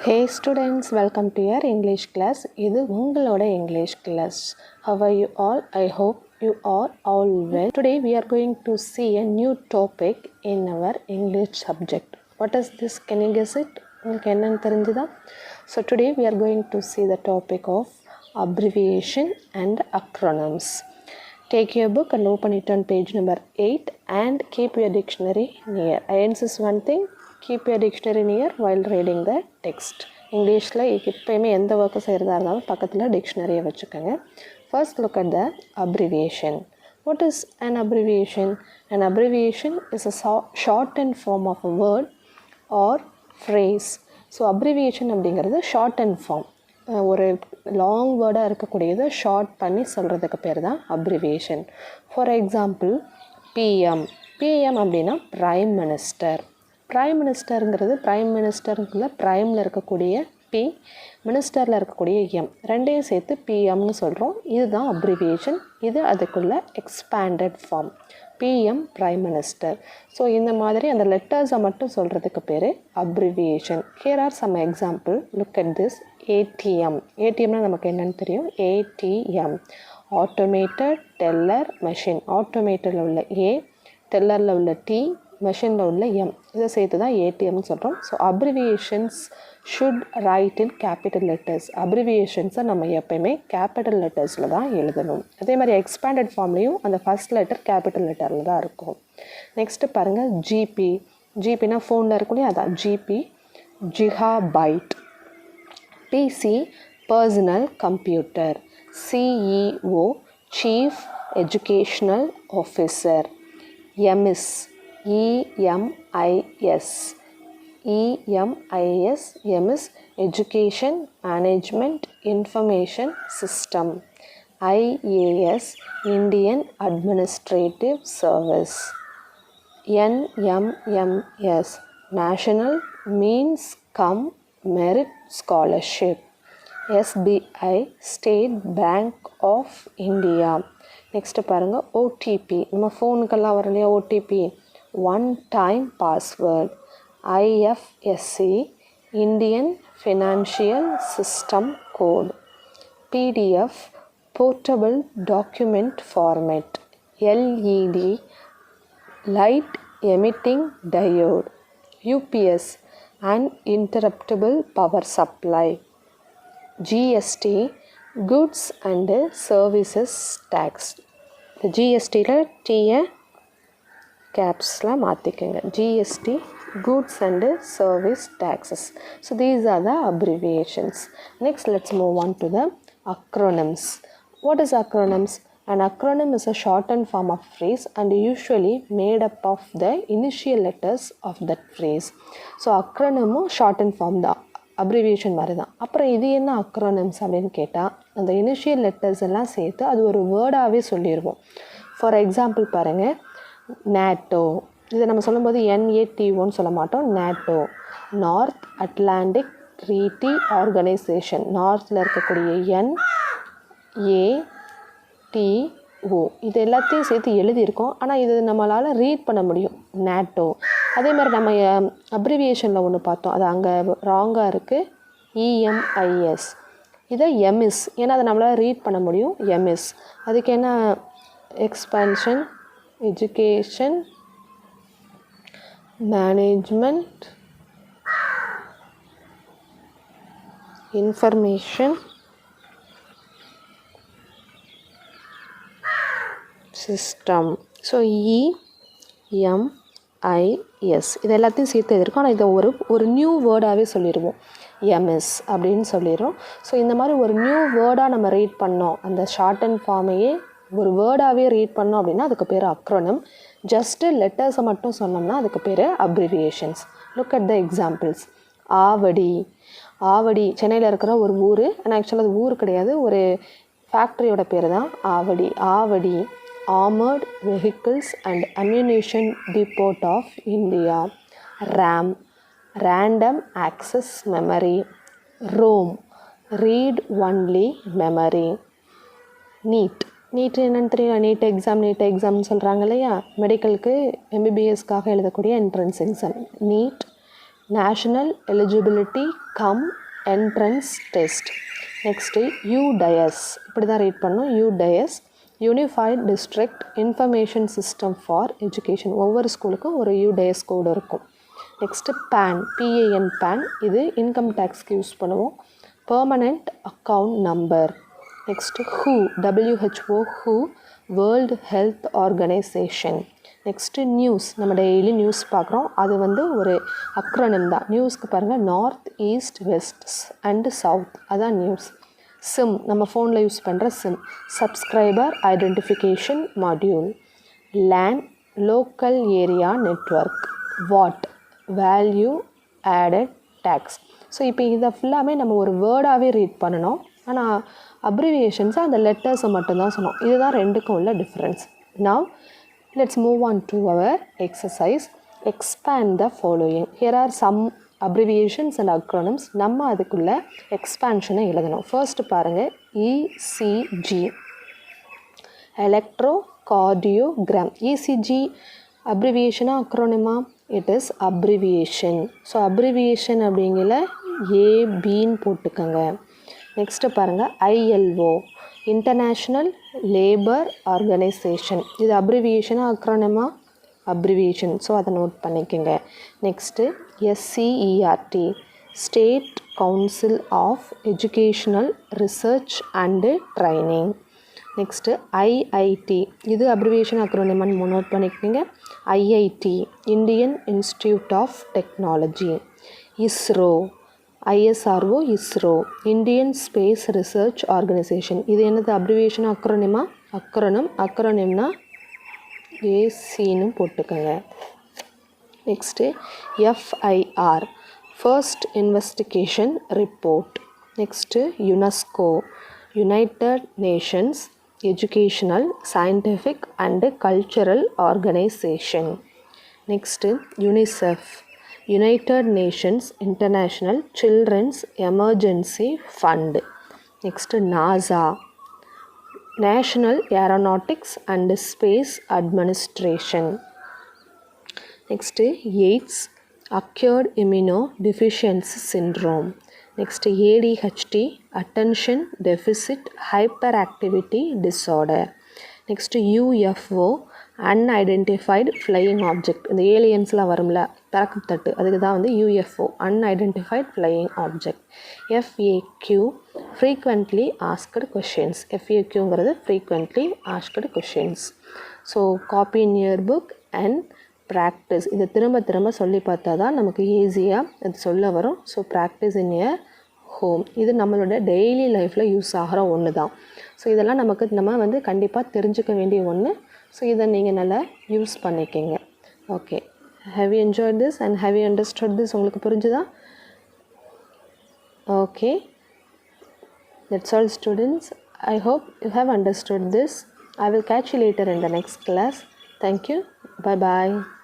Hey students, welcome to your English class. இது உங்களோட English class. How are you all? I hope you are all well. Today we are going to see a new topic in our English subject. What is this? Can you guess it? உங்களுக்கு என்னன்னு தெரிஞ்சுதா? So today we are going to see the topic of abbreviation and acronyms. Take your book and open it on page number 8 and keep your dictionary near. I insist one thing. Keep your dictionary near while reading the text. இங்கிலீஷில் எப்போயுமே எந்த work செய்கிறதா இருந்தாலும் பக்கத்தில் டிக்ஷனரியை வச்சுக்கோங்க. First look at the abbreviation. What is an abbreviation? An abbreviation is a shortened form of a word or phrase. So abbreviation அப்படிங்கிறது shortened form. ஒரு long வேர்டாக இருக்கக்கூடியதை ஷார்ட் பண்ணி சொல்கிறதுக்கு பேர் தான் abbreviation. For example PM. PM அப்படின்னா prime minister. Prime மினிஸ்டருங்கிறது ப்ரைமில் இருக்கக்கூடிய B, மினிஸ்டரில் இருக்கக்கூடிய எம், ரெண்டையும் சேர்த்து பிஎம்னு சொல்கிறோம். இதுதான் அப்ரிவியேஷன். இது அதுக்குள்ள expanded form. PM prime minister. So இந்த மாதிரி அந்த லெட்டர்ஸை மட்டும் சொல்கிறதுக்கு பேர் abbreviation. Here are some example. Look at this. ATM. ஏடிஎம்னா நமக்கு என்னென்னு தெரியும். ATM automated teller machine. ஆட்டோமேட்டடில் உள்ள ஏ, டெல்லரில் உள்ள டி, மெஷினில் உள்ள எம், இதை சேர்த்து தான் ஏடிஎம்னு சொல்கிறோம். So abbreviations should write in capital letters. அப்ரிவியேஷன்ஸை நம்ம எப்போயுமே கேபிட்டல் லெட்டர்ஸில் தான் எழுதணும். அதே மாதிரி எக்ஸ்பேண்டட் ஃபார்ம்லேயும் அந்த ஃபஸ்ட் லெட்டர் கேபிட்டல் லெட்டரில் தான் இருக்கும். நெக்ஸ்ட்டு பாருங்கள் ஜிபி. ஜிபினா ஃபோனில் இருக்கும், அதான் GB. Gigabyte. PC personal computer. CEO chief educational officer. EMIS EMIS. M is Education Management Information System. IAS Indian Administrative Service. NMMS National Means Cum Merit Scholarship. SBI State Bank of India. Next பாருங்கள் OTP. நம்ம ஃபோனுக்கெல்லாம் வர இல்லையா OTP, one time password. IFSC Indian financial system code. PDF portable document format. LED light emitting diode. UPS uninterruptible power supply. GST goods and services tax. இந்த ஜிஎஸ்டியில் டீயை கேப்ஸில் மாற்றிக்கோங்க. GST goods and service taxes. So these are the abbreviations. Next let's move on to the acronyms. What is acronyms? An acronym is a shortened form of phrase and usually made up of the initial letters of that phrase. So acronym shortened form தான், abbreviation மாதிரி தான். அப்புறம் இது என்ன acronyms அப்படின்னு கேட்டால் அந்த initial letters எல்லாம் சேர்த்து அது ஒரு வேர்டாகவே சொல்லிடுவோம். ஃபார் எக்ஸாம்பிள் பாருங்கள், நேட்டோ. இதை நம்ம சொல்லும்போது NATOன்னு சொல்ல மாட்டோம், NATO. North Atlantic Treaty Organisation. நார்த்தில் இருக்கக்கூடிய NATO, இது எல்லாத்தையும் சேர்த்து எழுதியிருக்கோம். ஆனால் இது நம்மளால் ரீட் பண்ண முடியும், நேட்டோ. அதே மாதிரி நம்ம அப்ரிவியேஷனில் ஒன்று பார்த்தோம், அது அங்கே ராங்காக இருக்குது, EMIS. இதை எம்இஸ், ஏன்னா அதை நம்மளால் ரீட் பண்ண முடியும், எம்இஸ். அதுக்கு என்ன expansion education management information system. So EMIS இது எல்லாத்தையும் சேர்த்து எழுதிருக்கோம். ஆனால் இதை ஒரு நியூ வேர்டாகவே சொல்லிடுவோம், எம்எஸ் அப்படின்னு சொல்லிடுறோம். ஸோ இந்த மாதிரி ஒரு நியூ வேர்டாக நம்ம ரீட் பண்ணோம், அந்த ஷார்ட் அண்ட் ஃபார்மையே ஒரு வேர்டாகவே ரீட் பண்ணோம் அப்படின்னா அதுக்கு பேர் அக்ரோனிம். ஜஸ்ட்டு லெட்டர்ஸை மட்டும் சொன்னோம்னா அதுக்கு பேர் abbreviations. Look at the examples. Avadi. Avadi சென்னையில் இருக்கிற ஒரு ஊர், ஆனால் ஆக்சுவலாக அது ஊர் கிடையாது, ஒரு ஃபேக்ட்ரியோட பேர் தான் Avadi. Avadi Armored Vehicles and Ammunition Depot of India. RAM Random Access Memory. ROM Read Only Memory. NEET என்னென்னு தெரியும், நீட் எக்ஸாம்னு சொல்கிறாங்க இல்லையா, மெடிக்கலுக்கு MBBSக்காக எழுதக்கூடிய entrance exam. NEET national eligibility cum entrance test. Next UDIS இப்படி தான் ரீட் பண்ணணும். UDIS unified district information system for education. ஒவ்வொரு ஸ்கூலுக்கும் ஒரு UDIS கோடு இருக்கும். நெக்ஸ்ட்டு பேன் PAN இது இன்கம் டேக்ஸ்க்கு யூஸ் பண்ணுவோம். Permanent account number. Next WHO world health organisation. Next news நம்ம டெய்லி நியூஸ் பார்க்குறோம். அது வந்து ஒரு அக்ரோனிம் தான். நியூஸ்க்கு பாருங்கள் north east west and south அதான் நியூஸ். சிம் நம்ம ஃபோனில் யூஸ் பண்ணுற SIM. Subscriber identification module. LAN local area network. VAT value added tax. So இப்போ இதை ஃபுல்லாமே நம்ம ஒரு வேர்டாகவே ரீட் பண்ணணும். ஆனால் அப்ரிவியேஷன்ஸை அந்த லெட்டர்ஸை மட்டும்தான் சொன்னோம். இதுதான் ரெண்டுக்கும் உள்ள difference. Now let's move on to our exercise. Expand the following. Here are some abbreviations and acronyms. நம்ம அதுக்குள்ள எக்ஸ்பேன்ஷனை எழுதணும். ஃபர்ஸ்ட் பாருங்கள் ECG எலக்ட்ரோகார்டியோகிராம். ECG அப்ரிவியேஷனா அக்ரோனிமா? It is abbreviation. So abbreviation அப்படிங்கிற ABன்னு போட்டுக்கோங்க. நெக்ஸ்ட்டு பாருங்கள் ILO இன்டர்நேஷ்னல் லேபர் ஆர்கனைசேஷன். இது அப்ரிவியேஷனா அக்ரோனிமா? அப்ரிவியேஷன். ஸோ அதை நோட் பண்ணிக்கோங்க. Next SCERT state council of educational research and training. Next IIT இது அப்ரிவியேஷன் அக்ரோனிமான்னு நோட் பண்ணிக்கோங்க. IIT Indian institute of technology. ISRO ISRO Indian space research organisation. இது என்னது அப்ரிவியேஷன் அக்ரோனிமா? அக்ரோனிம்னா ACன்னு போட்டுக்கோங்க. Next FIR first investigation report. Next UNESCO united nations educational scientific and cultural organisation. Next UNICEF united nations international children's emergency fund. Next NASA national aeronautics and space administration. Next AIDS acquired immuno deficiency syndrome. Next ADHD attention deficit hyper activity disorder. Next UFO unidentified flying object. இந்த ஏலியன்ஸ்லாம் வரும்ல பறக்கும் தட்டு, அதுக்கு தான் வந்து UFO unidentified flying object. FAQ frequently asked questions. FAQங்கிறது frequently asked questions. So copy in your book and practise. இதை திரும்ப திரும்ப சொல்லி பார்த்தா தான் நமக்கு ஈஸியாக இது சொல்ல வரும். So practice in your home. இது நம்மளோட டெய்லி லைஃப்பில் யூஸ் ஆகிற ஒன்று தான். ஸோ இதெல்லாம் நம்ம வந்து கண்டிப்பாக தெரிஞ்சுக்க வேண்டிய ஒன்று. ஸோ இதை நீங்கள் நல்லா யூஸ் பண்ணிக்கங்க. Okay, have you enjoyed this and have you understood this? உங்களுக்கு புரிஞ்சுதா? Okay, that's all students. I hope you have understood this. I will catch you later in the next class. Thank you. Bye bye.